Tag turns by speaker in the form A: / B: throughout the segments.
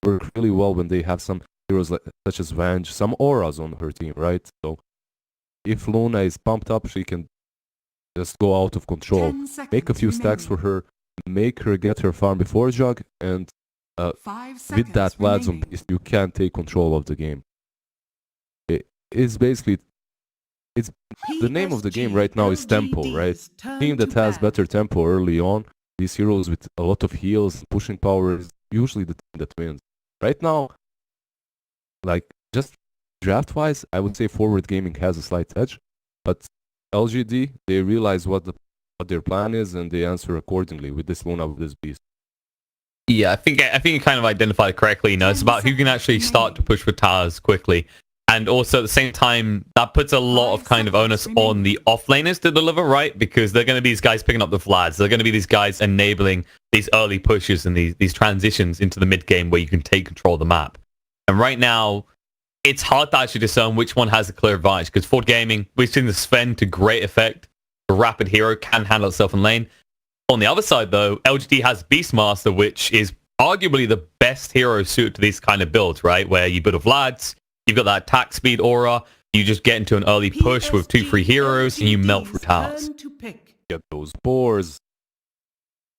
A: work really well when they have some heroes such as Venge, some auras on her team, right? So if Luna is pumped up, she can just go out of control. Make a few stacks for her, make her get her farm before Jug, and with that Vlad's on Beast, you can take control of the game. It's basically, it's the name of the game right now is tempo, right? Team that has better tempo early on, these heroes with a lot of heals, pushing power is usually the team that wins. Right now, like just draft-wise, I would say Forward Gaming has a slight edge, but LGD, they realize what their plan is and they answer accordingly with this Luna, with this Beast.
B: Yeah, I think you kind of identified it correctly. You know, it's about who can actually start to push for towers quickly. And also at the same time, that puts a lot of kind of onus on the offlaners to deliver, right? Because they're going to be these guys picking up the Vlads. They're going to be these guys enabling these early pushes and these transitions into the mid game where you can take control of the map. And right now, it's hard to actually discern which one has a clear advantage. Because Ford Gaming, we've seen the Sven to great effect. The Rapid Hero can handle itself in lane. On the other side, though, LGD has Beastmaster, which is arguably the best hero suited to these kind of builds, right? Where you build a Vlads, you've got that attack speed aura, you just get into an early push with 2 free heroes, and you melt through towers.
A: Get those boars.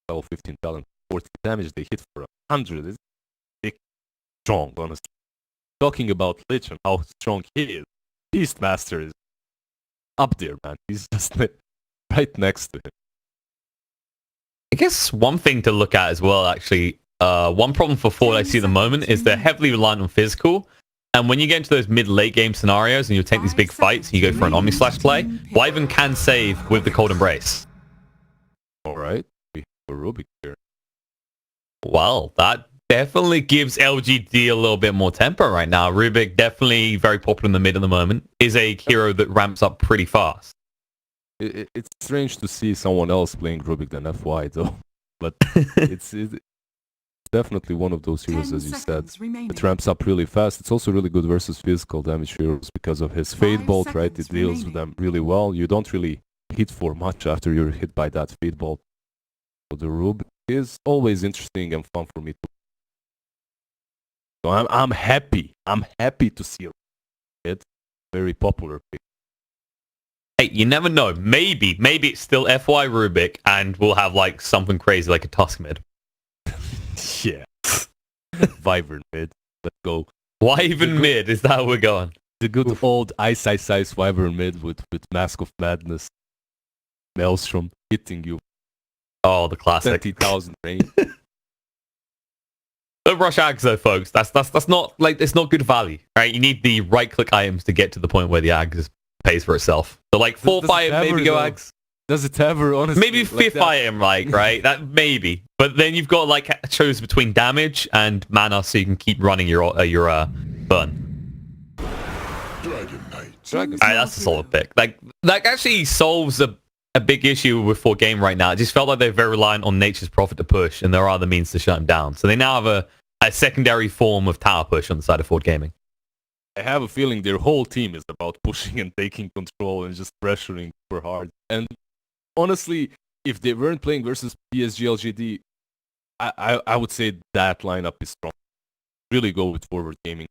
A: 12, 15 talent, 40 damage, they hit for 100. It's big, strong, honestly. Talking about Lich and how strong he is, Beastmaster is up there, man. He's just right next to him. I
B: guess one thing to look at as well, actually, one problem for Ford I see at the moment is they're heavily reliant on physical. And when you get into those mid-late game scenarios and you take these big fights and you go for an Omni-Slash play, Wyvern can save with the Cold Embrace.
A: Alright, we have a Rubik here.
B: Well, that definitely gives LGD a little bit more tempo right now. Rubik, definitely very popular in the mid at the moment, is a hero that ramps up pretty fast.
A: It's strange to see someone else playing Rubik than FY though, but it's definitely one of those heroes, as you said. It ramps up really fast. It's also really good versus physical damage heroes because of his Fade Bolt, right? It deals with them really well. You don't really hit for much after you're hit by that Fade Bolt. So the Rubik is always interesting and fun for me too. So I'm happy. I'm happy to see it. Very popular pick.
B: Hey, you never know. Maybe it's still FY Rubik, and we'll have like something crazy like a Tusk mid.
A: Yeah. Wyvern mid. Let's go.
B: Wyvern mid, is that how we're going?
A: The good old Ice Wyvern mid with Mask of Madness. Maelstrom hitting you.
B: Oh, the classic.
A: 20,000 range.
B: Don't rush Ags though, folks. That's not like, it's not good value, right? You need the right click items to get to the point where the Ags pays for itself. So like 4-5 maybe go Ags.
A: Does it ever, honestly?
B: Maybe 5th item, like, right? That maybe. But then you've got like a choice between damage and mana, so you can keep running your burn.
C: Dragon Knight.
B: Alright, that's a solid pick. Like that actually solves a big issue with Ford Game right now. It just felt like they're very reliant on Nature's Prophet to push, and there are other means to shut them down. So they now have a secondary form of tower push on the side of Ford Gaming.
A: I have a feeling their whole team is about pushing and taking control and just pressuring super hard. And honestly, if they weren't playing versus PSG LGD, I would say that lineup is strong. Really go with Forward Gaming.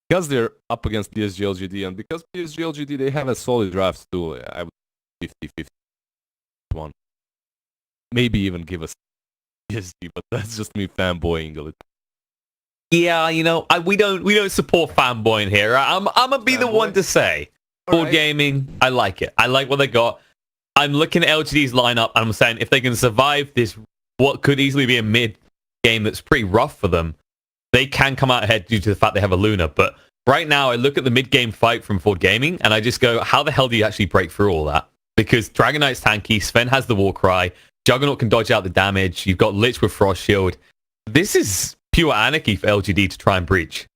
A: Because they're up against PSG LGD, and because PSG LGD, they have a solid draft too. I would 50-50 one. Maybe even give us PSG, but that's just me fanboying a little.
B: Yeah, you know, we don't support fanboying here. I'm gonna be the one to say, Ford Gaming, I like it. I like what they got. I'm looking at LGD's lineup, and I'm saying if they can survive this, what could easily be a mid game that's pretty rough for them, they can come out ahead due to the fact they have a Luna. But right now, I look at the mid game fight from Ford Gaming, and I just go, how the hell do you actually break through all that? Because Dragon Knight's tanky, Sven has the Warcry, Juggernaut can dodge out the damage, you've got Lich with Frost Shield. This is pure anarchy for LGD to try and breach.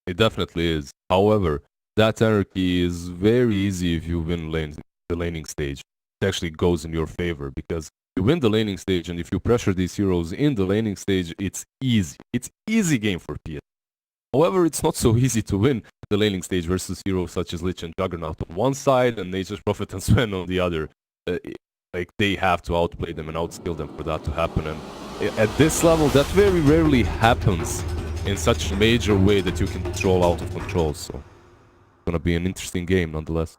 A: It definitely is. However, that anarchy is very easy if you win the laning stage. It actually goes in your favor because you win the laning stage, and if you pressure these heroes in the laning stage, it's easy. It's easy game for PS. However, it's not so easy to win the laning stage versus heroes such as Lich and Juggernaut on one side and Nature's Prophet and Sven on the other. Like, they have to outplay them and outskill them for that to happen. And at this level, that very rarely happens in such a major way that you can control out of control. So it's gonna be an interesting game nonetheless.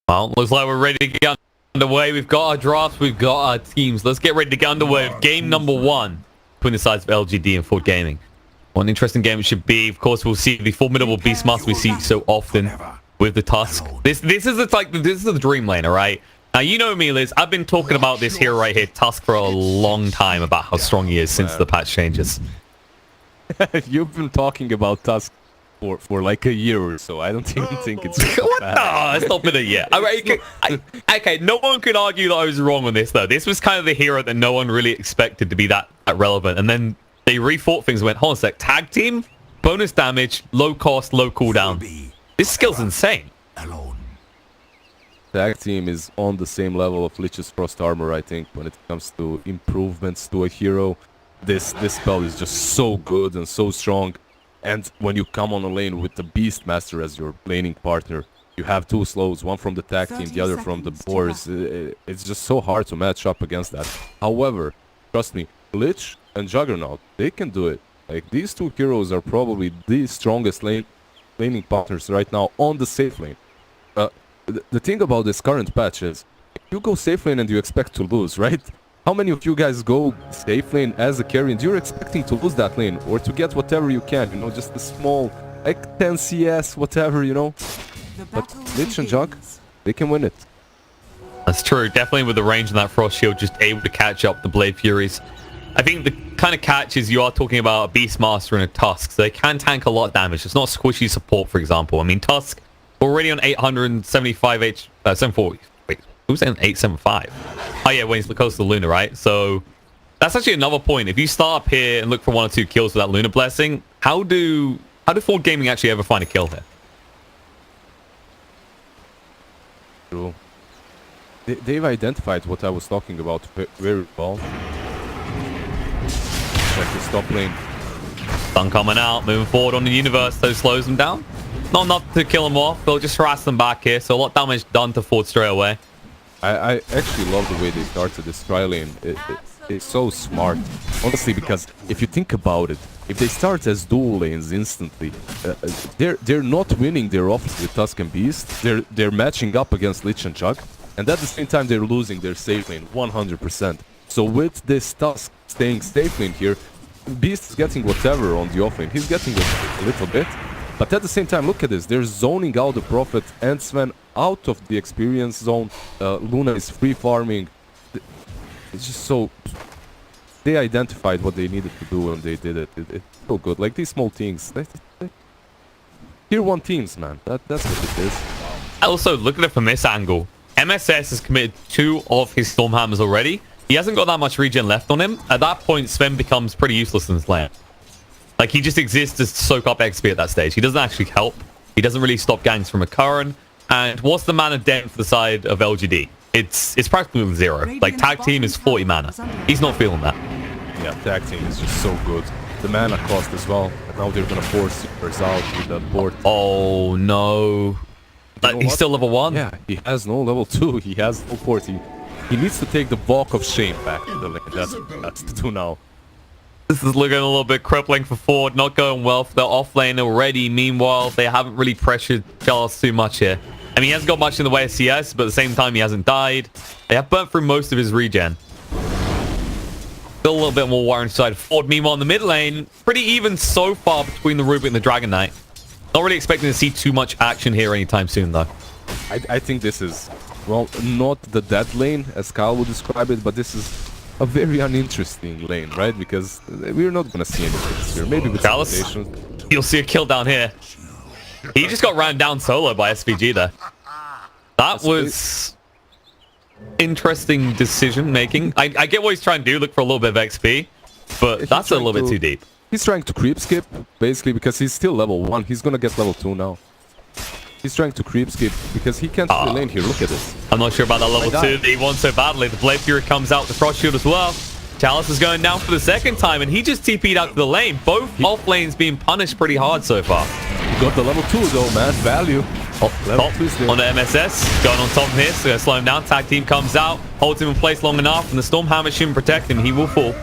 B: Well, looks like we're ready to get underway. We've got our drafts, we've got our teams. Let's get ready to get underway with game number 1 between the sides of LGD and Ford Gaming. What an interesting game it should be. Of course, we'll see the formidable Beastmaster we see so often with the Tusk. This is the dream lane, all right? Now, you know me, Liz. I've been talking about this hero right here, Tusk, for a long time about how strong he is since the patch changes.
A: You've been talking about Tusk for like a year or so. I don't even think it's
B: What? No, it's not been a year. Okay, no one could argue that I was wrong on this, though. This was kind of the hero that no one really expected to be that relevant. And then they rethought things and went, hold on a sec, tag team, bonus damage, low cost, low cooldown. This skill's insane.
A: Tag team is on the same level of Lich's Frost Armor, I think, when it comes to improvements to a hero. This spell is just so good and so strong. And when you come on a lane with the Beastmaster as your laning partner, you have 2 slows, one from the tag team, the other from the boars. It's just so hard to match up against that. However, trust me, Lich and Juggernaut, they can do it. Like, these 2 heroes are probably the strongest laning partners right now on the safe lane. The thing about this current patch is, you go safe lane and you expect to lose, right? How many of you guys go safe lane as a carry and you're expecting to lose that lane or to get whatever you can, you know, just a small, like 10 CS, whatever, you know? But Lich and Jug, they can win it.
B: That's true. Definitely with the range and that Frost Shield, just able to catch up the Blade Furies. I think the kind of catch is you are talking about a Beastmaster and a Tusk, so they can tank a lot of damage. It's not squishy support, for example. I mean, Tusk already on 875 740. Wait, who's saying 875? Oh yeah, when he's close to the Luna, right? So that's actually another point. If you start up here and look for 1 or 2 kills with that Luna Blessing, how do Ford Gaming actually ever find a kill here?
A: True. They've identified what I was talking about very well. Like the stop lane.
B: Sun coming out, moving forward on the universe, so slows them down. Not enough to kill them off. They'll just harass them back here, so a lot of damage done to Ford straight away.
A: I actually love the way they started this tri lane. It's so smart. Honestly, because if you think about it, if they start as dual lanes instantly, they're not winning their off with Tusk and Beast. They're matching up against Lich and Jug, and at the same time they're losing their safe lane 100%. So with this Tusk staying safe lane here, Beast is getting whatever on the off lane. He's getting a little bit. But at the same time, look at this. They're zoning out the Prophet and Sven out of the experience zone. Luna is free farming. It's just so... They identified what they needed to do and they did it. It's so good. Like these small teams. Tier 1 teams, man. That's what it is.
B: Also, look at it from this angle. MSS has committed 2 of his Stormhammers already. He hasn't got that much regen left on him. At that point, Sven becomes pretty useless in this lane. Like, he just exists to soak up XP at that stage. He doesn't actually help. He doesn't really stop ganks from occurring. And what's the mana dent for the side of LGD? It's practically 0. Like, tag team is 40 mana. He's not feeling that.
A: Yeah, tag team is just so good. The mana cost as well. And now they're gonna force Supers out with that port.
B: Oh, no. He's still level 1?
A: Yeah, he has no level 2. He has no port. He needs to take the Walk of Shame back to the lane. That's the 2 now.
B: This is looking a little bit crippling for Ford. Not going well for their off lane already. Meanwhile, they haven't really pressured Charles too much here. I mean, he hasn't got much in the way of CS, but at the same time, he hasn't died. They have burnt through most of his regen. Still a little bit more war inside Ford. Meanwhile, in the mid lane, pretty even so far between the Rubik and the Dragon Knight. Not really expecting to see too much action here anytime soon, though.
A: I think this is, well, not the dead lane, as Kyle would describe it, but this is a very uninteresting lane, right? Because we're not gonna see anything here. Maybe with
B: Dallas, you'll see a kill down here. He just got ran down solo by SVG there. That was interesting decision making. I get what he's trying to do, look for a little bit of XP, but that's a little bit too deep.
A: He's trying to creep skip, basically, because he's still level 1. He's gonna get level 2 now. He's trying to creep skip because he can't see lane here. Look at this.
B: I'm not sure about that level 2 that he wants so badly. The Blade Fury comes out, the Frost Shield as well. Chalice is going down for the second time, and he just TP'd out to the lane. Both off lanes being punished pretty hard so far.
A: He got the level 2 though, man. Value.
B: Level 2 on the MSS. Going on top of here, so gonna slow him down. Tag team comes out, holds him in place long enough, and the Stormhammer shouldn't protect him. He will fall.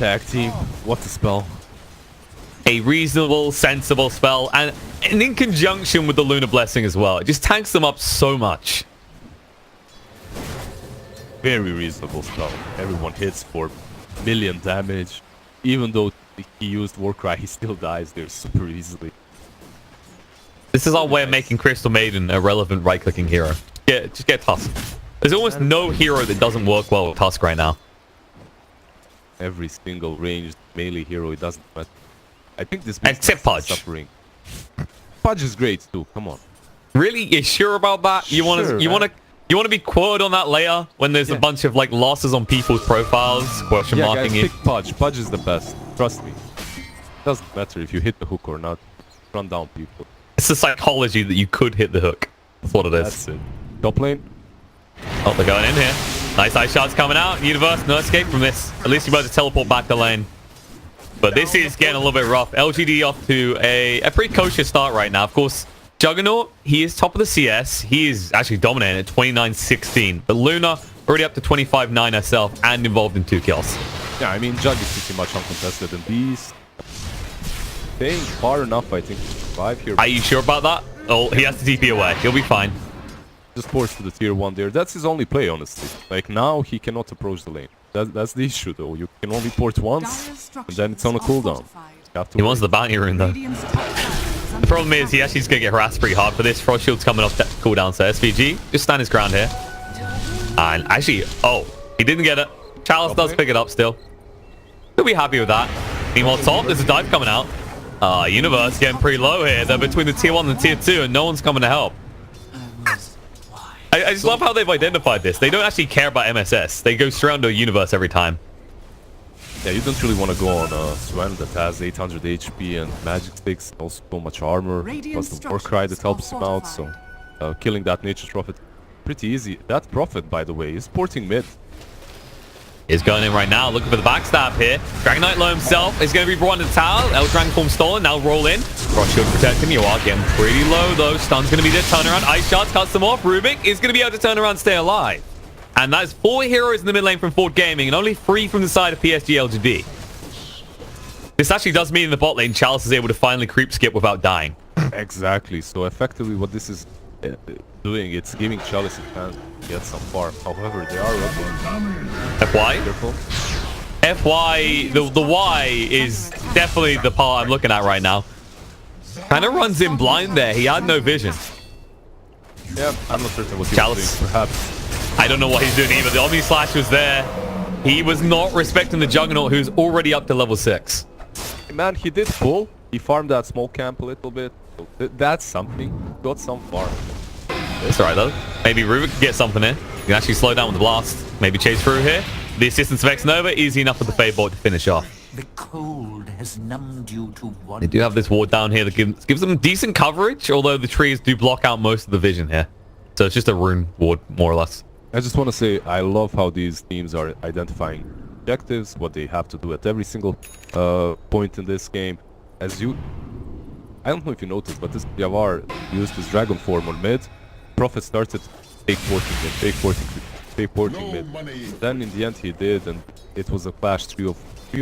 A: Tag team. What a spell.
B: A reasonable, sensible spell, and in conjunction with the Lunar Blessing as well. It just tanks them up so much.
A: Very reasonable spell. Everyone hits for million damage. Even though he used Warcry, he still dies there super easily.
B: This is our way of making Crystal Maiden a relevant right-clicking hero. Just get Tusk. There's almost no hero that doesn't work well with Tusk right now.
A: Every single ranged melee hero, it doesn't matter. I think this
B: except Pudge.
A: Suffering. Pudge is great too. Come on.
B: Really? You sure about that? You want to be quoted on that later when there's a bunch of like losses on people's profiles, question marking
A: guys,
B: you.
A: pick Pudge. Pudge is the best. Trust me. Doesn't matter if you hit the hook or not. Run down people.
B: It's the psychology that you could hit the hook. That's what it is.
A: That's it. Top lane.
B: Oh, they're going in here. Nice ice shots coming out. Universe, no escape from this. At least you're about to teleport back to lane. But this is getting a little bit rough. LGD off to a pretty kosher start right now. Of course, Juggernaut, he is top of the CS. He is actually dominating at 29-16. But Luna already up to 25-9 herself and involved in 2 kills.
A: Yeah, I mean, Jug is pretty much uncontested. And these staying far enough, I think, to survive here.
B: Are you sure about that? Oh, he has to TP away. He'll be fine.
A: Just forced to the tier 1 there. That's his only play, honestly. Like, now he cannot approach the lane. That's the issue, though. You can only port once, and then it's on a cooldown.
B: He wants the bounty rune, though. The problem is he actually is going to get harassed pretty hard for this. Frost Shield's coming off cooldown, so SVG, just stand his ground here. And actually, oh, he didn't get it. Chalice does pick it up still. He'll be happy with that. Meanwhile, top, there's a dive coming out. Universe getting pretty low here. They're between the tier 1 and the tier 2, and no one's coming to help. I just love how they've identified this. They don't actually care about MSS. They go straight onto a Universe every time.
A: Yeah, you don't really want to go on a Swan that has 800 HP and magic sticks, also so much armor, plus the Warcry that helps him out, so killing that Nature's Prophet, pretty easy. That Prophet, by the way, is porting mid.
B: Is going in right now, looking for the backstab here. Dragon Knight low himself is going to be brought into tower. El Dragon form stolen, now roll in. Frost Shield protecting, you are getting pretty low though. Stun's going to be the turnaround. Ice Shots cuts them off. Rubik is going to be able to turn around, stay alive. And that's 4 heroes in the mid lane from Fort Gaming and only 3 from the side of PSG LGD. This actually does mean in the bot lane, Chalice is able to finally creep skip without dying.
A: Exactly, so effectively what this is doing, it's giving Chalice a chance to get some farm. However, they are rotating.
B: FY?
A: Careful.
B: FY, the Y is definitely the part I'm looking at right now. Kind of runs in blind there. He had no vision.
A: Yeah, I'm not certain what he
B: Chalice.
A: was doing, perhaps.
B: I don't know what he's doing either. The Omni Slash was there. He was not respecting the Juggernaut, who's already up to level 6.
A: Man, he did pull. He farmed that small camp a little bit. So that's something. Got some farm.
B: It's alright though. Maybe Rubik can get something here. He can actually slow down with the blast. Maybe chase through here. The assistance of X-Nova, easy enough for the Fade Board to finish off.
D: The cold has numbed you to one.
B: They do have this ward down here that gives them decent coverage, although the trees do block out most of the vision here. So it's just a rune ward, more or less.
A: I just want to say, I love how these teams are identifying objectives, what they have to do at every single point in this game. I don't know if you noticed, but this Yavar used his dragon form on mid. Prophet started fake porting mid. Then in the end he did, and it was a clash 3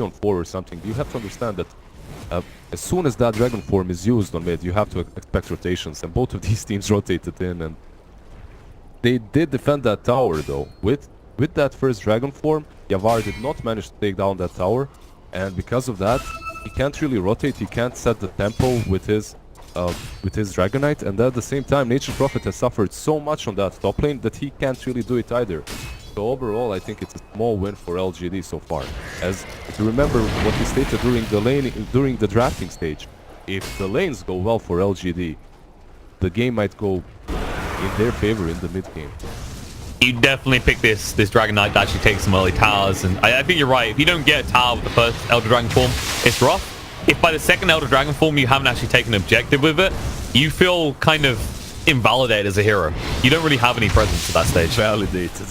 A: on 4 or something. You have to understand that as soon as that dragon form is used on mid, you have to expect rotations, and both of these teams rotated in, and they did defend that tower though. With that first dragon form, Yavar did not manage to take down that tower, and because of that, he can't really rotate, he can't set the tempo with his Dragon Knight, and at the same time, Nature's Prophet has suffered so much on that top lane that he can't really do it either. So overall, I think it's a small win for LGD so far. As if you remember what he stated during the drafting stage, if the lanes go well for LGD, the game might go in their favor in the mid game.
B: You definitely pick this Dragon Knight to actually take some early towers, and I think you're right. If you don't get a tower with the first Elder Dragon form, it's rough. If by the second Elder Dragon form you haven't actually taken an objective with it, you feel kind of invalidated as a hero. You don't really have any presence at that stage.
A: Validated.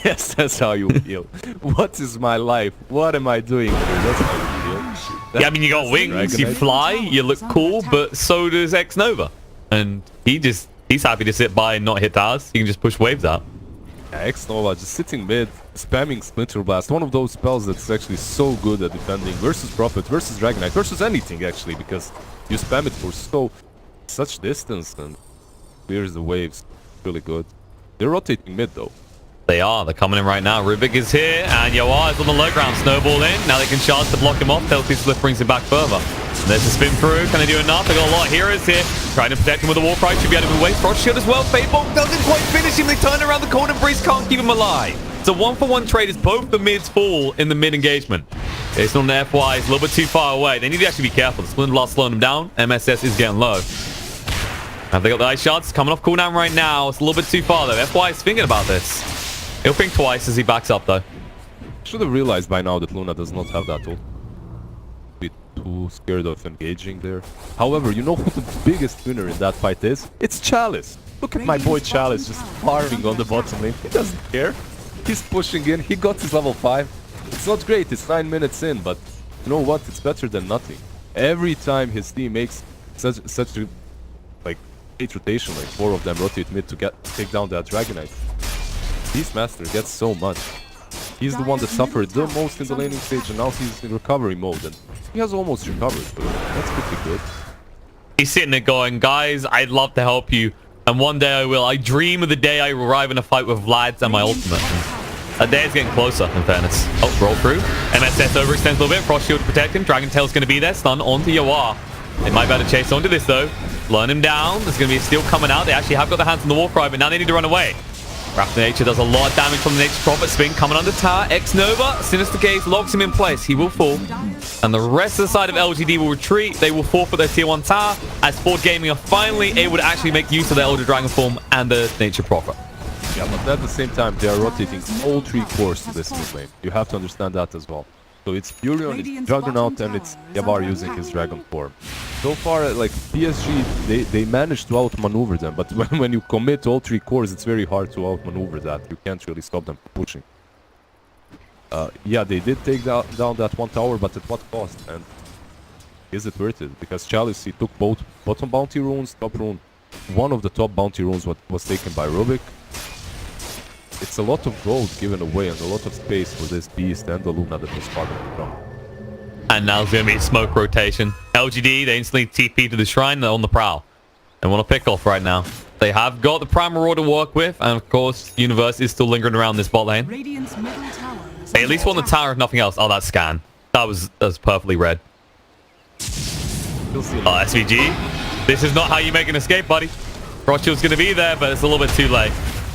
A: Yes, that's how you feel. What is my life? What am I doing here? That's how you feel.
B: Yeah, I mean, you got wings, you fly, you look cool, but so does X-Nova. And he's happy to sit by and not hit towers. He can just push waves out.
A: X-Nova just sitting mid, spamming Splinter Blast. One of those spells that's actually so good at defending versus Prophet, versus Dragonite, versus anything actually, because you spam it for such distance and clears the waves. Really good. They're rotating mid though.
B: They are. They're coming in right now. Rubik is here, and Yoa is on the low ground. Snowball in. Now they can charge to block him off. Telepy Split brings him back further. And there's a spin through. Can they do enough? They got a lot of heroes here. Trying to protect him with a Warcry. Should be able to waste. Frost Shield as well. Fatebolt doesn't quite finish him. They turn around the corner. Breeze can't keep him alive. It's a 1-for-1 trade as both the mids fall in the mid engagement. It's on the FY. It's a little bit too far away. They need to actually be careful. The Splinter Blast slowing them down. MSS is getting low. Have they got the ice shards? Coming off cooldown right now. It's a little bit too far though. FY is thinking about this. He'll ping twice as he backs up though.
A: Should have realized by now that Luna does not have that ult. Be too scared of engaging there. However, you know who the biggest winner in that fight is? It's Chalice. Look at my boy Chalice just farming on the bottom lane. He doesn't care. He's pushing in. He got his level 5. It's not great. It's 9 minutes in, but you know what? It's better than nothing. Every time his team makes such a like 8 rotation, like 4 of them rotate mid to take down that Dragonite. Beastmaster gets so much. He's the one that suffered the most in the laning stage, and now he's in recovery mode, and he has almost recovered, so that's pretty good.
B: He's sitting there going, guys, I'd love to help you, and one day I will. I dream of the day I arrive in a fight with Vlad's and my ultimate. That day is getting closer, in fairness. Oh, roll through. MSS overextends a little bit. Frost Shield to protect him. Dragon Tail's going to be there. Stun onto Yoa. They might be able to chase onto this, though. Learn him down. There's going to be a steal coming out. They actually have got their hands on the Warcry, but now they need to run away. Raptor Nature does a lot of damage from the Nature's Prophet. Spin coming under tower. X-Nova. Sinister Gaze locks him in place. He will fall. And the rest of the side of LGD will retreat. They will forfeit their tier 1 tower as Ford Gaming are finally able to actually make use of their Elder Dragon form and the Nature Prophet.
A: Yeah, but at the same time, they are rotating all 3 cores to this mid lane. You have to understand that as well. So it's Furion, it's Juggernaut, and it's Yavar using his Dragon form. So far, like PSG, they managed to outmaneuver them, but when you commit all 3 cores, it's very hard to outmaneuver that. You can't really stop them from pushing. Yeah, they did take down that 1 tower, but at what cost? And is it worth it? Because Chalice, he took both bottom bounty runes, top rune. One of the top bounty runes was taken by Rubik. It's a lot of gold given away and a lot of space for this beast and the Luna that was farming from.
B: And now it's going to be smoke rotation. LGD, they instantly TP to the shrine. They're on the prowl. They want to pick off right now. They have got the Prime Marauder to work with. And of course, Universe is still lingering around this bot lane. They at least want the tower if nothing else. Oh, that scan. That was perfectly read. SVG. This is not how you make an escape, buddy. Frost Shield's going to be there, but it's a little bit too late.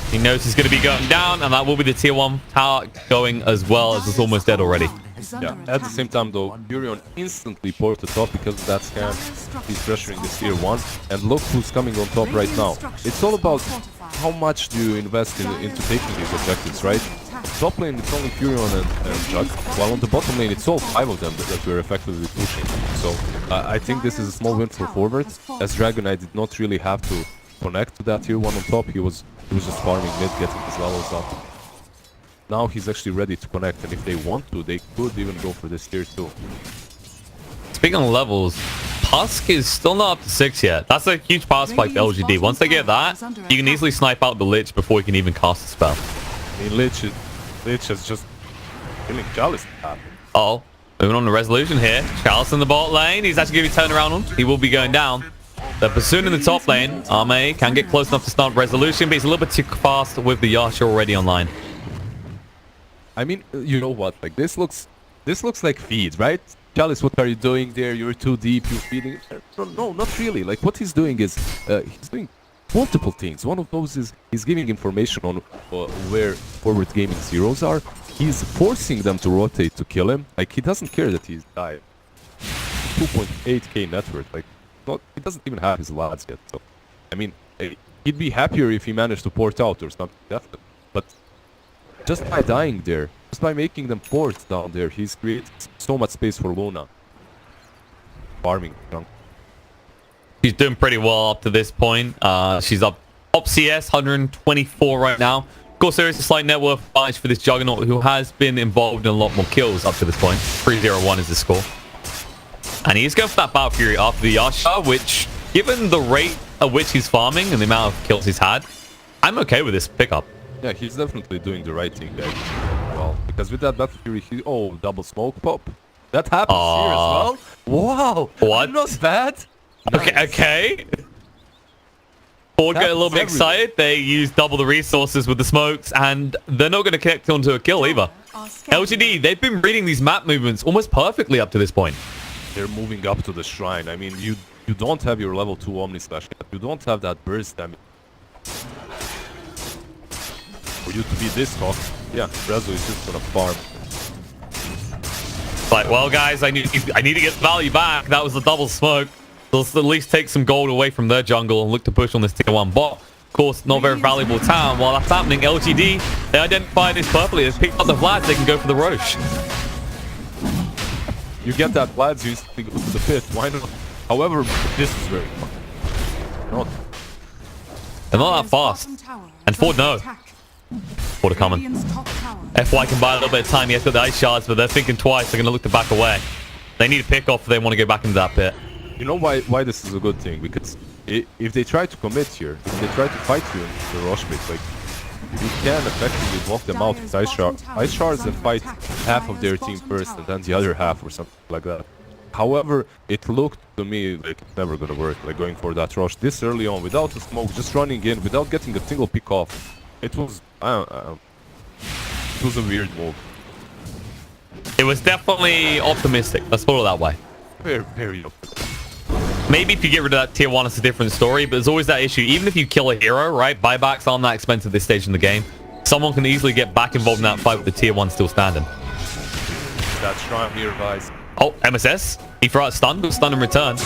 B: He knows he's going to be going down, and that will be the tier 1 tower going as well, as it's almost dead already.
A: Yeah, at the same time though, Furion instantly ported top because of that scam. He's pressuring this tier 1, and look who's coming on top right now. It's all about how much do you invest into taking these objectives, right? Top lane, it's only Furion and Jug, while on the bottom lane, it's all 5 of them that we're effectively pushing. So, I think this is a small win for Forward, as Dragonite did not really have to connect to that tier 1 on top. He was just farming mid, getting his levels up. Now he's actually ready to connect, and if they want to, they could even go for this tier 2.
B: Speaking of levels, Husk is still not up to 6 yet. That's a huge power spike for LGD. Once they get that, you can easily snipe out the Lich before he can even cast a spell.
A: I mean, Lich is just killing Chalice.
B: Oh, moving on to resolution here. Chalice in the bot lane. He's actually going to be turned around on. He will be going down. They're pursuing in the top lane. Arme can get close enough to start resolution, but he's a little bit too fast with the Yasha already online.
A: I mean, you know what? Like this looks like feed, right? Chalice, what are you doing there? You're too deep. You're feeding. No, not really. Like what he's doing is he's doing multiple things. One of those is he's giving information on where Forward Gaming zeros are. He's forcing them to rotate to kill him. Like he doesn't care that he's died. 2.8k net worth. Like. He doesn't even have his lads yet, so I mean, he'd be happier if he managed to port out or something like that. But just by dying there, just by making them port down there, he's created so much space for Luna. Farming.
B: She's doing pretty well up to this point. She's up CS 124 right now. Of course, there is a slight net worth advantage for this Juggernaut, who has been involved in a lot more kills up to this point. 301 is the score. And he's going for that Battle Fury after the Yasha, which, given the rate at which he's farming and the amount of kills he's had, I'm okay with this pickup.
A: Yeah, he's definitely doing the right thing, guys. Well, because with that Battle Fury, oh, double smoke pop. That happens here as well. Wow.
B: What?
A: Not bad.
B: Okay. Ford get a little bit excited. They use double the resources with the smokes, and they're not going to connect onto a kill either. LGD, they've been reading these map movements almost perfectly up to this point.
A: They're moving up to the shrine. I mean, you don't have your level 2 Omni Slash yet. You don't have that burst damage. For you to be this hot, yeah, Rezo is just gonna farm.
B: Like, well, guys, I need to get value back. That was the double smoke. Let's at least take some gold away from their jungle and look to push on this tier 1 bot. Of course, not very valuable town. While that's happening, LGD, they identify this perfectly. They've picked up the Vlads, they can go for the Roche.
A: You get that Vlad's used to go to the pit, why not? However, this is very fun.
B: They're not that fast. And Ford, no. Ford are coming. FY can buy a little bit of time. He has got the ice shards, but they're thinking twice. They're going to look to back away. They need a pick off if they want to go back into that pit.
A: You know why this is a good thing? Because if they try to commit here, if they try to fight you in the rush pit, like, you can effectively block them out with ice shards and fight half of their team first and then the other half or something like that. However, it looked to me like it's never gonna work, like going for that rush this early on without a smoke, just running in without getting a single pick off. It was, it was a weird move.
B: It was definitely optimistic. Let's put it that way.
A: Very, very optimistic.
B: Maybe if you get rid of that tier 1, it's a different story, but there's always that issue. Even if you kill a hero, right, buybacks aren't that expensive at this stage in the game. Someone can easily get back involved in that fight with the tier 1 still standing.
A: That shrine here, guys.
B: Oh, MSS. He threw out stun, but stun in return.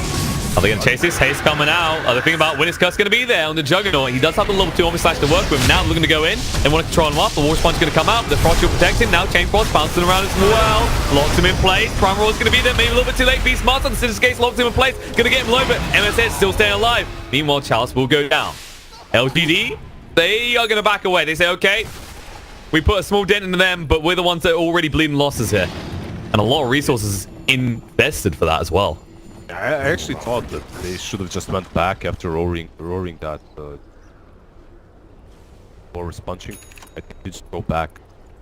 B: Are they going to chase this? Haze coming out. Are they thinking about Winner's Curse going to be there on the Juggernaut? He does have the level 2 Omni Slash to work with. Now looking to go in. They want to control him up. The War Sponge going to come out. The Frost Shield protecting. Now Chain Frost bouncing around as well. Locks him in place. Prime Roar is going to be there. Maybe a little bit too late. Beast Master. The Sinister Gates locks him in place. Going to get him low, but MSS still staying alive. Meanwhile, Chalice will go down. LGD, they are going to back away. They say, okay, we put a small dent into them, but we're the ones that are already bleeding losses here. And a lot of resources invested for that as well.
A: I actually thought that they should have just went back after roaring that or punching. I think they just go back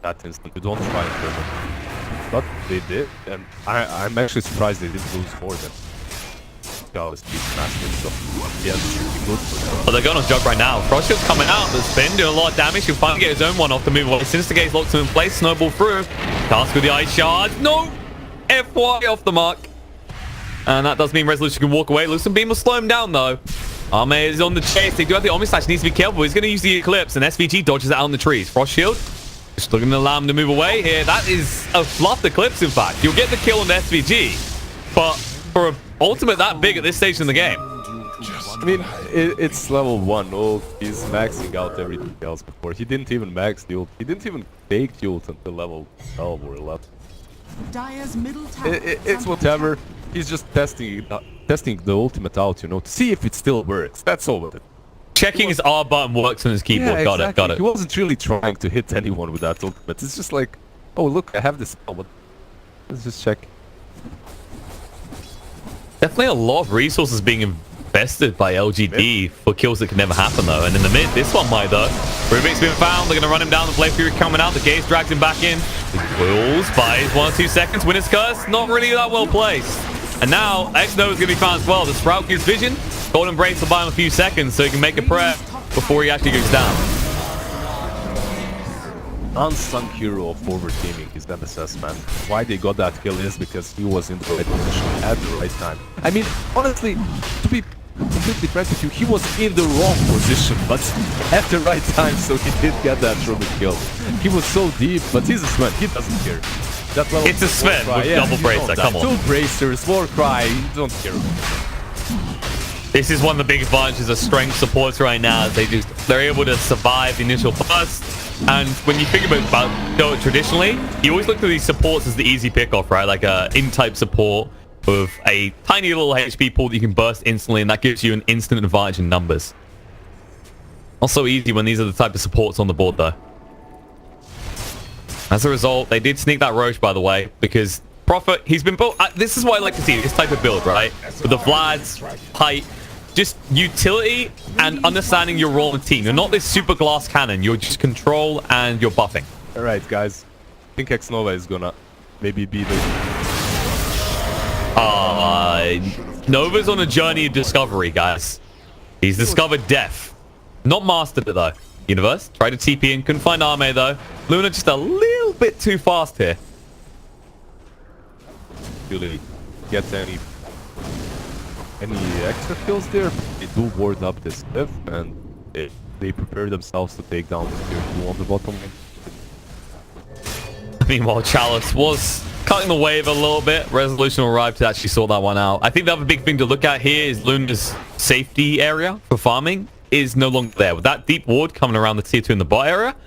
A: that instant. You don't try and turn it. But they did, and I'm actually surprised they didn't lose more than Beast Master. So yeah, this should be good for them.
B: But they're going on Jug right now. Frost Shield's coming out. The spin doing a lot of damage. He'll finally get his own one off the move away. Sinister Gaze locks him in place. Snowball through. Task with the ice shards. No! FY off the mark. And that does mean Resolution can walk away. Lucent Beam will slow him down, though. Arme is on the chase. They do have the Omni Slash. Needs to be careful. He's going to use the Eclipse, and SVG dodges out on the trees. Frost Shield just looking to allow him to move away here. That is a fluffed Eclipse, in fact. You'll get the kill on the SVG, but for an ultimate that big at this stage in the game.
A: I mean, it's level 1. Oh, he's maxing out everything else before. He didn't even max the ult. He didn't even take the ult until level 12 or 11. It's whatever. He's just testing the ultimate out, you know, to see if it still works. That's all of it.
B: Checking his R button works on his keyboard.
A: Yeah,
B: got
A: exactly.
B: it.
A: He wasn't really trying to hit anyone with that ultimate. It's just like, oh, look, I have this spell, but let's just check.
B: Definitely a lot of resources being invested by LGD for kills that can never happen, though. And in the mid, this one might, though. Rubik's been found. They're going to run him down. The Blade Fury coming out. The Gaze drags him back in. Wills buys 1 or 2 seconds. Winner's Curse, not really that well placed. And now, X-No is going to be found as well. The Sprout gives vision. Golden Brace will buy him a few seconds so he can make a prayer before he actually goes down.
A: Unsung hero of forward teaming is MSS, man. Why they got that kill is because he was in the right position at the right time. I mean, honestly, to be completely frank with you, he was in the wrong position, but at the right time, so he did get that Roman kill. He was so deep, but he's a Sven, he doesn't care. That level
B: it's a Sven with double bracer, come on.
A: 2 bracers, war cry, you don't care.
B: This is one of the big advantages of strength supports right now. They're able to survive the initial burst. And when you think about Dota traditionally, you always look at these supports as the easy pick-off, right? Like a in-type support with a tiny little HP pool that you can burst instantly, and that gives you an instant advantage in numbers. Not so easy when these are the type of supports on the board, though. As a result, they did sneak that Roche, by the way, because Prophet, he's been built... this is what I like to see, this type of build, right? With the Vlad's height, just utility and understanding your role in the team. You're not this super glass cannon. You're just control and you're buffing.
A: All right, guys. I think X-Nova is gonna maybe be the...
B: Nova's on a journey of discovery, guys. He's discovered death. Not mastered it, though. Universe tried to TP in, couldn't find Arme, though. Luna just a little bit too fast here.
A: Really get any extra kills there. They do ward up this cliff, and they prepare themselves to take down the tier 2 on the bottom lane.
B: Meanwhile, Chalice was cutting the wave a little bit. Resolution arrived to actually sort that one out. I think the other big thing to look at here is Luna's safety area for farming is no longer there. With that deep ward coming around the tier 2 in the bot area,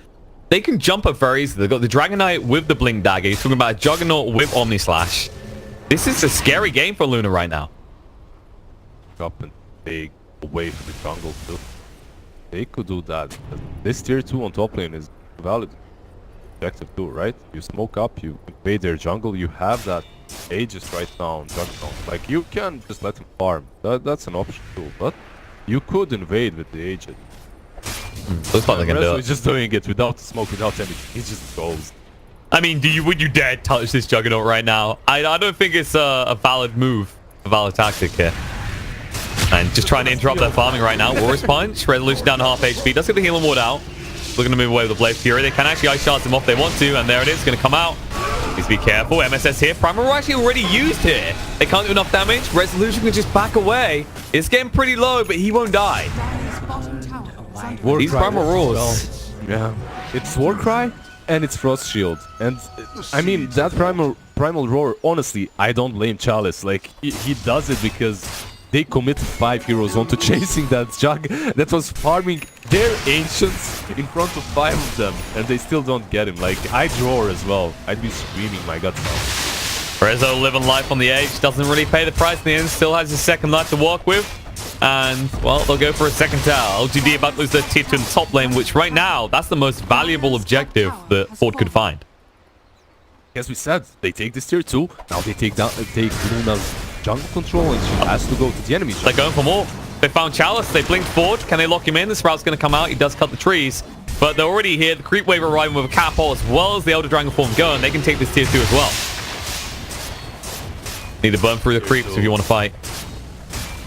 B: they can jump up very easily. They've got the Dragon Knight with the Blink Dagger. He's talking about a Juggernaut with Omni Slash. This is a scary game for Luna right now.
A: Up and take away from the jungle too. They could do that. This tier 2 on top lane is valid objective too, right? You smoke up, you invade their jungle, you have that Aegis right now on Juggernaut. Like, you can just let him farm. That's an option too, but you could invade with the Aegis.
B: Looks like they can do it.
A: He's just doing it without smoke, without anything. He just goes.
B: I mean, would you dare touch this Juggernaut right now? I don't think it's a valid move, a valid tactic here. And just trying to interrupt their farming right now. Warrior's Punch, Resolution down to half HP. Does get the healing ward out. Looking to move away with the Blade Fury. They can actually Ice Shard him off if they want to, and there it is, going to come out. Please be careful. MSS here. Primal Roar actually already used here. They can't do enough damage. Resolution can just back away. It's getting pretty low, but he won't die. These Primal Roars.
A: Yeah. It's Warcry and it's Frost Shield. And I mean, that Primal Roar, honestly, I don't blame Chalice. Like, he does it because they committed 5 heroes onto chasing that Jug that was farming their Ancients in front of 5 of them, and they still don't get him. Like, I'd roar as well. I'd be screaming my guts out.
B: Rezo living life on the edge, doesn't really pay the price in the end, still has his second life to walk with. And, well, they'll go for a second tower. LGD about to lose their tier 2 in the top lane, which right now, that's the most valuable objective that Ford could find.
A: As we said, they take this tier 2, now they take Luna's jungle control, and she has to go to the enemy jungle.
B: They're going for more. They found Chalice, they blinked forward. Can they lock him in? The Sprout's going to come out, he does cut the trees. But they're already here, the creep wave arriving with a catapult as well as the Elder Dragon form going. They can take this tier 2 as well. Need to burn through the creeps if you want to fight.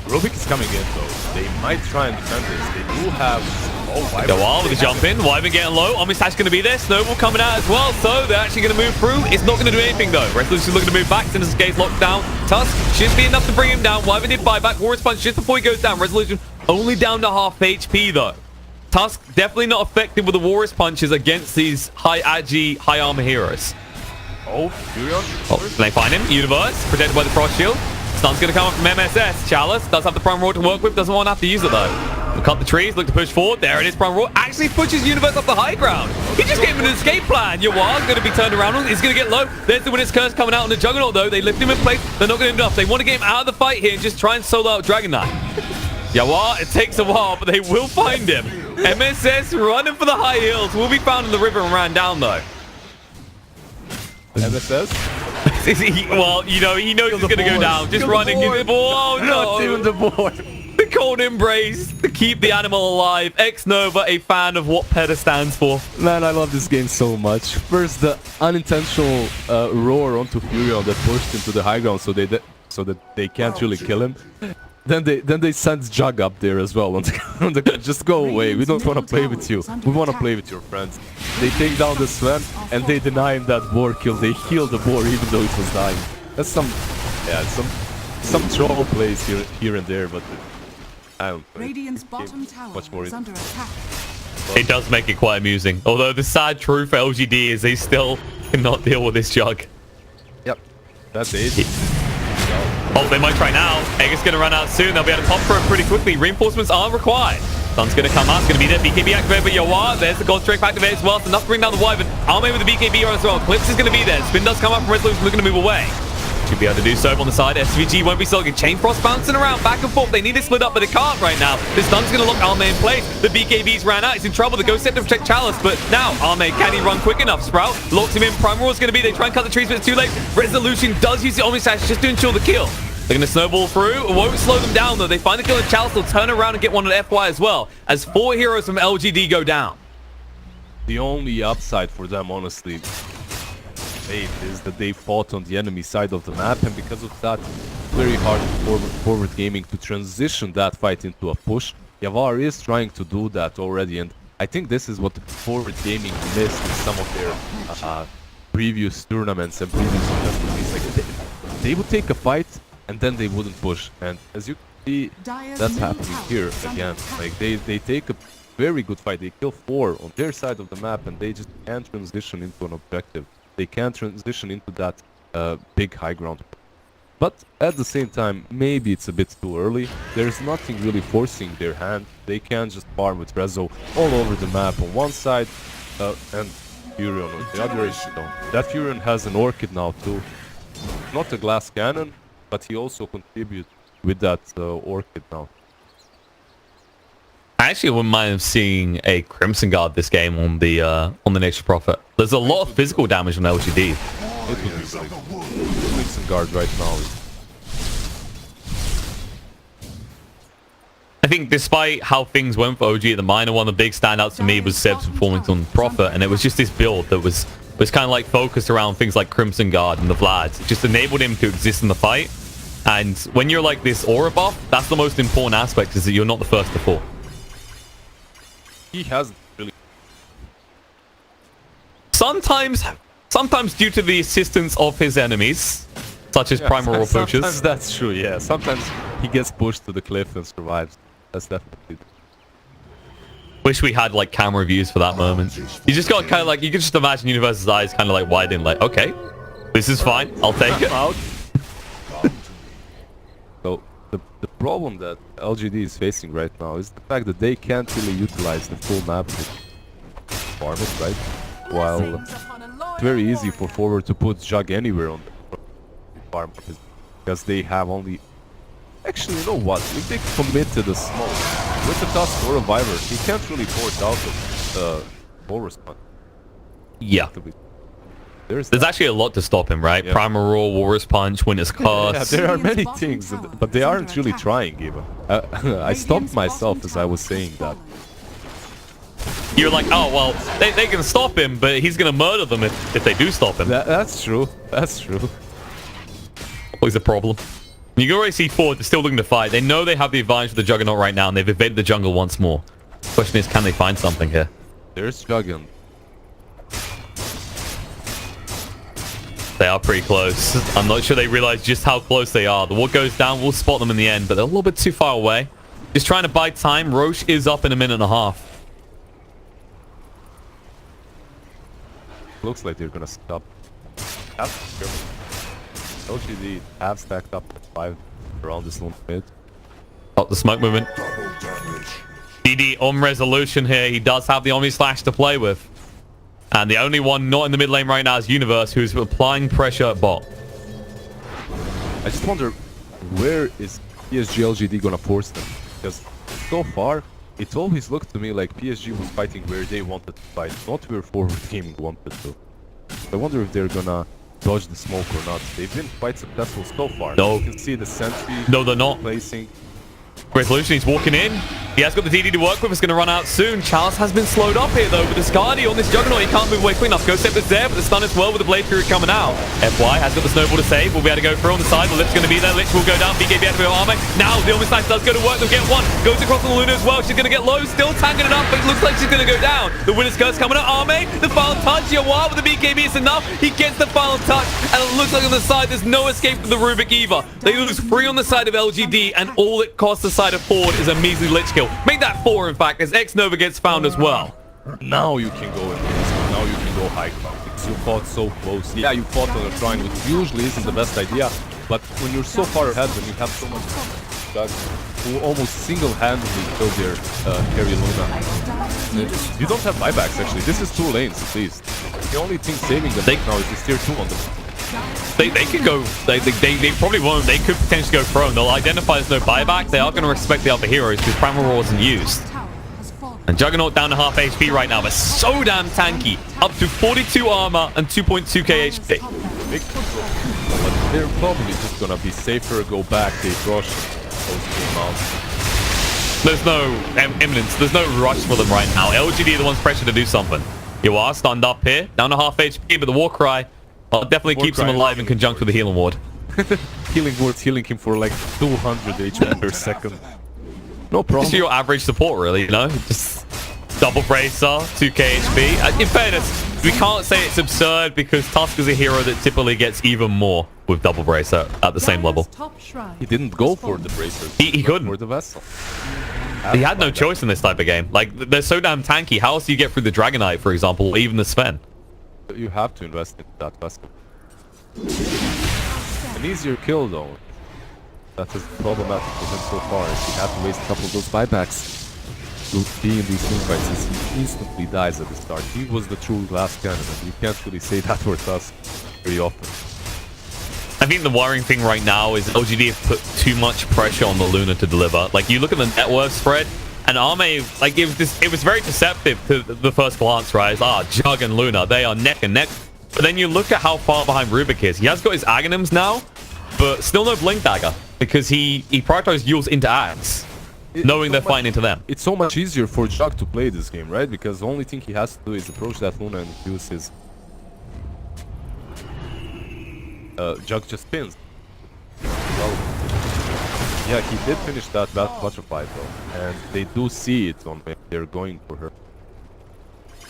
A: Rubik is coming in though. They might try and defend this. They do have... Oh,
B: Go on with the jump in. Wyvern getting low. Omni Slash going to be there. Snowball coming out as well. So they're actually going to move through. It's not going to do anything though. Resolution looking to move back. Since Gaze locked down. Tusk should be enough to bring him down. Wyvern did buyback. Warrior's Punch just before he goes down. Resolution only down to half HP though. Tusk definitely not effective with the Warrior's Punches against these high agi, high armor heroes.
A: Oh, Furion.
B: Oh, can they find him? Universe, protected by the Frost Shield. Stun's going to come up from MSS. Chalice does have the Primal Roar to work with. Doesn't want to have to use it though. We'll cut the trees, look to push forward. There it is, Primal Roar. Actually pushes Universe up the high ground. He just gave him an escape plan. Yawar's going to be turned around. He's going to get low. There's the Winner's Curse coming out on the Juggernaut though. They lift him in place. They're not going to do enough. They want to get him out of the fight here and just try and solo out Dragon Knight. Yawar, it takes a while, but they will find him. MSS running for the high hills. Will be found in the river and ran down though.
A: MSS?
B: Well, you know, he knows he's going to go down. Just running. Give the ball. Oh, no.
A: Not even the board.
B: The cold embrace to keep the animal alive. X-Nova, a fan of what PETA stands for.
A: Man, I love this game so much. First, the unintentional roar onto Furion that pushed him to the high ground so that they can't really kill him. Then they send Jug up there as well. Just go away. We don't want to play with you. We want to play with your friends. They take down the Sven and they deny him that boar kill. They heal the boar even though it was dying. That's some troll plays here and there, but I don't know.
E: Radiant's bottom tower
A: much more
E: is under attack.
B: It does make it quite amusing. Although the sad truth for LGD is they still cannot deal with this Jug.
A: Yep, that's it.
B: Oh, they might try now. Egg is going to run out soon. They'll be able to pop for it pretty quickly. Reinforcements are required. Sun's going to come out. It's going to be there. BKB activated by Yawar. There's the Gold Strike activated as well. It's enough to bring down the Wyvern. Arme with the BKB on as well. Clips is going to be there. Spin does come up from Resolution looking to move away. Should be able to do so on the side. SVG won't be slugging. Chain Frost bouncing around back and forth. They need to split up, but they can't right now. The stun's going to lock Arme in place. The BKB's ran out. He's in trouble. The Ghost set to protect Chalice, but now Arme, can he run quick enough? Sprout locks him in. Primal Roar's going to be. They try and cut the trees, but it's too late. Resolution does use the Omni Slash just to ensure the kill. They're going to snowball through. It won't slow them down, though. They find the kill on Chalice. They'll turn around and get one at FY as well, as 4 heroes from LGD go down.
A: The only upside for them, honestly, is that they fought on the enemy side of the map, and because of that, very hard for forward gaming to transition that fight into a push. Yavar is trying to do that already, and I think this is what forward gaming missed in some of their previous tournaments and previous festivities. Like they would take a fight and then they wouldn't push, and as you can see, that's happening here again. Like they take a very good fight, they kill 4 on their side of the map, and they just can't transition into an objective. They can't transition into that big high ground. But at the same time, maybe it's a bit too early. There's nothing really forcing their hand. They can just farm with Rezo all over the map on one side and Furion on the other. So that Furion has an Orchid now too. Not a glass cannon, but he also contributes with that Orchid now.
B: I actually wouldn't mind seeing a Crimson Guard this game on the Nature Prophet. There's a lot of physical damage on LGD.
A: It would be like Crimson Guard right now.
B: I think despite how things went for OG at the minor, one of the big standouts for me was Seb's performance on Prophet, and it was just this build that was kind of like focused around things like Crimson Guard and the Vlads. It just enabled him to exist in the fight, and when you're like this aura buff, that's the most important aspect, is that you're not the first to fall.
A: He hasn't really.
B: Sometimes due to the assistance of his enemies, such as Primal Raw
A: Sometimes
B: Poachers.
A: that's true, yeah. Sometimes he gets pushed to the cliff and survives. That's definitely.
B: Wish we had like camera views for that moment. You just got kind of like, you can just imagine Universe's eyes kind of like widen, like, okay, this is fine, I'll take it.
A: Out. So the problem that LGD is facing right now is the fact that they can't really utilize the full map to farm it, right? While it's very easy for forward to put Jug anywhere on the farm because they have only. Actually, you know what? If they commit to the smoke with the Tusk or a Viper, he can't really force out the full response.
B: Yeah.
A: There's
B: actually a lot to stop him, right?
A: Yeah.
B: Primal Roar, Walrus Punch, Winter's Curse.
A: Yeah, there are many things, but they aren't really trying even. I stopped myself as I was saying that.
B: You're like, oh, well, they can stop him, but he's going to murder them if they do stop him.
A: That's true. That's true.
B: Always a problem. You can already see Ford, they're still looking to fight. They know they have the advantage with the Juggernaut right now, and they've evaded the jungle once more. Question is, can they find something here?
A: There's Juggernaut.
B: They are pretty close. I'm not sure they realize just how close they are. The ward goes down, we'll spot them in the end, but they're a little bit too far away. Just trying to buy time. Roche is up in a minute and a half.
A: Looks like they're gonna stop. LGD have stacked up 5 around this long mid.
B: Oh, the smoke movement. DD on resolution here. He does have the Omni Slash to play with. And the only one not in the mid lane right now is Universe, who's applying pressure at bot.
A: I just wonder, where is PSG LGD gonna force them? Because so far, it always looked to me like PSG was fighting where they wanted to fight, not where forward gaming wanted to. I wonder if they're gonna dodge the smoke or not. They've been quite successful so far.
B: No.
A: You can see the sentry.
B: No, they're not.
A: Placing.
B: Resolution, he's walking in. He has got the DD to work with. It's going to run out soon. Chalice has been slowed up here, though, with the Skadi on this Juggernaut. He can't move away quick enough. Go Step is there, but the stun as well with the Blade Fury coming out. FY has got the Snowball to save. We'll be able to go through on the side. The Lift's going to be there. Lich will go down. BKB out of her armor. Now, the Omni Slash does go to work. They'll get one. Goes across on the Luna as well. She's going to get low. Still tanking it up, but it looks like she's going to go down. The Winner's Curse coming out. Arme, the final touch. Yawar with the BKB is enough. He gets the final touch, and it looks like on the side, there's no escape from the Rubik either. They lose 3 on the side of LGD, and all it costs the side of Ford is a measly Lich kill. Make that 4, in fact, as X-Nova gets found as well.
A: Now you can go in. Now you can go high ground. Because you fought so close. Yeah, you fought on a shrine, which usually isn't the best idea. But when you're so far ahead, when you have so much guys who almost single-handedly kill their carry Luna. You don't have buybacks, actually. This is 2 lanes, at least. The only thing saving them now is this tier 2 on them.
B: They could go, they probably won't. They could potentially go prone. They'll identify there's no buyback. They are going to respect the other heroes because Primal Roar wasn't used. And Juggernaut down to half HP right now, but so damn tanky. Up to 42 armor and 2.2k HP.
A: Big control. But they're probably just gonna be safer, go back, they rush those team out.
B: There's no imminence, there's no rush for them right now. LGD are the ones pressured to do something. You are stunned up here, down to half HP, but the Warcry definitely keeps him alive in conjunction with the Healing Ward.
A: Healing Ward healing him for like 200 HP per second. No problem.
B: Just your average support, really, you know? Just double bracer, 2k HP. In fairness, we can't say it's absurd because Tusk is a hero that typically gets even more with double bracer at the same level.
A: He didn't go for the bracers.
B: He couldn't.
A: For the vessel.
B: He had no choice in this type of game. Like, they're so damn tanky. How else do you get through the Dragonite, for example, or even the Sven?
A: You have to invest in that vessel. An easier kill, though. That is problematic for him so far. He had to waste a couple of those buybacks to be in these team fights. He instantly dies at the start. He was the true last cannon, and you can't really say that for us very often.
B: I think the worrying thing right now is LGD have put too much pressure on the Luna to deliver. Like, you look at the net worth spread, and Arme, like, it was very deceptive to the first glance, right? It's, Jug and Luna, they are neck and neck. But then you look at how far behind Rubik is. He has got his Aghanims now, but still no Blink Dagger, because he prioritized Yules into Aghs, knowing they're fighting into them.
A: It's so much easier for Jug to play this game, right? Because the only thing he has to do is approach that Luna and use his... Jug just spins. Well, yeah, he did finish that butterfly though, and they do see it on when they're going for her.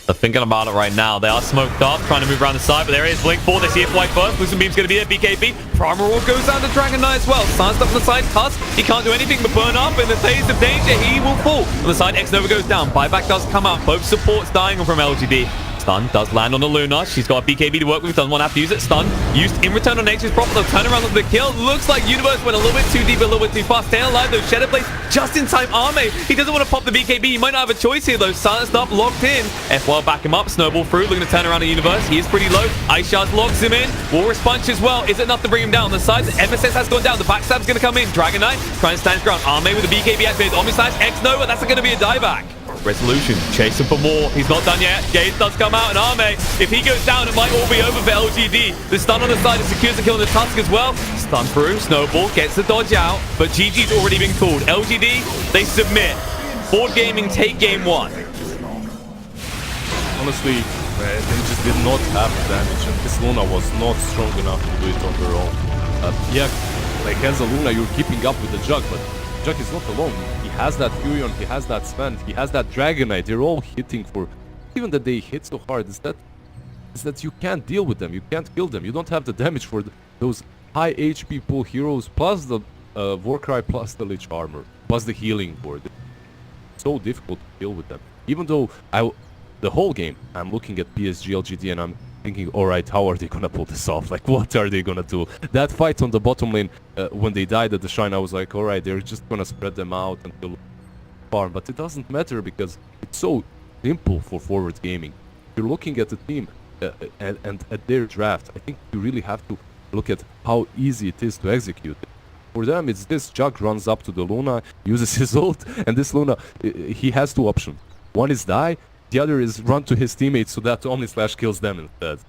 B: They're thinking about it right now. They are smoked up, trying to move around the side, but there is Blink 4. They see it fly first. Lucent Beam's going to be there. BKB. Primal Roar goes down to Dragon Knight as well. Silence up on the side. Tusk, he can't do anything but burn up. In the face of danger, he will fall. On the side, X Nova goes down. Buyback does come out. Both supports dying from LGD. Stun does land on the Luna. She's got a BKB to work with. Doesn't want to have to use it. Stun used in return on Nature's Prophet. They'll turn around with the kill. Looks like Universe went a little bit too deep, a little bit too fast. Stay alive though. Shadow Blaze just in time. Arme, he doesn't want to pop the BKB. He might not have a choice here though. Silenced up, locked in. FY back him up. Snowball through. Looking to turn around the Universe. He is pretty low. Ice Shards locks him in. Walrus Punch as well. Is it enough to bring him down? The side, MSS has gone down. The backstab's going to come in. Dragon Knight trying to stand his ground. Arme with the BKB activated. Omni-Slash, X Nova. That's going to be a dieback. Resolution chasing for more. He's not done yet. Gaze does come out, and Arme, if he goes down, it might all be over for LGD. The stun on the side secures the kill on the Tusk as well. Stun through. Snowball gets the dodge out, but GG's already been called. LGD, they submit. Board Gaming take game one.
A: Honestly, they just did not have the damage, and this Luna was not strong enough to do it on her own. Yeah, like as a Luna, you're keeping up with the Jug, but Jug is not alone. He has that Furion, he has that Sven, he has that Dragonite. They're all hitting for... Even that they hit so hard is that you can't deal with them, you can't kill them. You don't have the damage for those high HP pull heroes, plus the Warcry, plus the Lich Armor, plus the healing board. It's so difficult to deal with them. Even though the whole game, I'm looking at PSG, LGD, and I'm thinking, alright, how are they gonna pull this off? Like, what are they gonna do? That fight on the bottom lane, when they died at the shrine, I was like, alright, they're just gonna spread them out until farm. But it doesn't matter because it's so simple for forward gaming. You're looking at the team and at their draft. I think you really have to look at how easy it is to execute it. For them, it's this Jug runs up to the Luna, uses his ult, and this Luna, he has two options. One is die, the other is run to his teammates so that Omni-Slash kills them instead.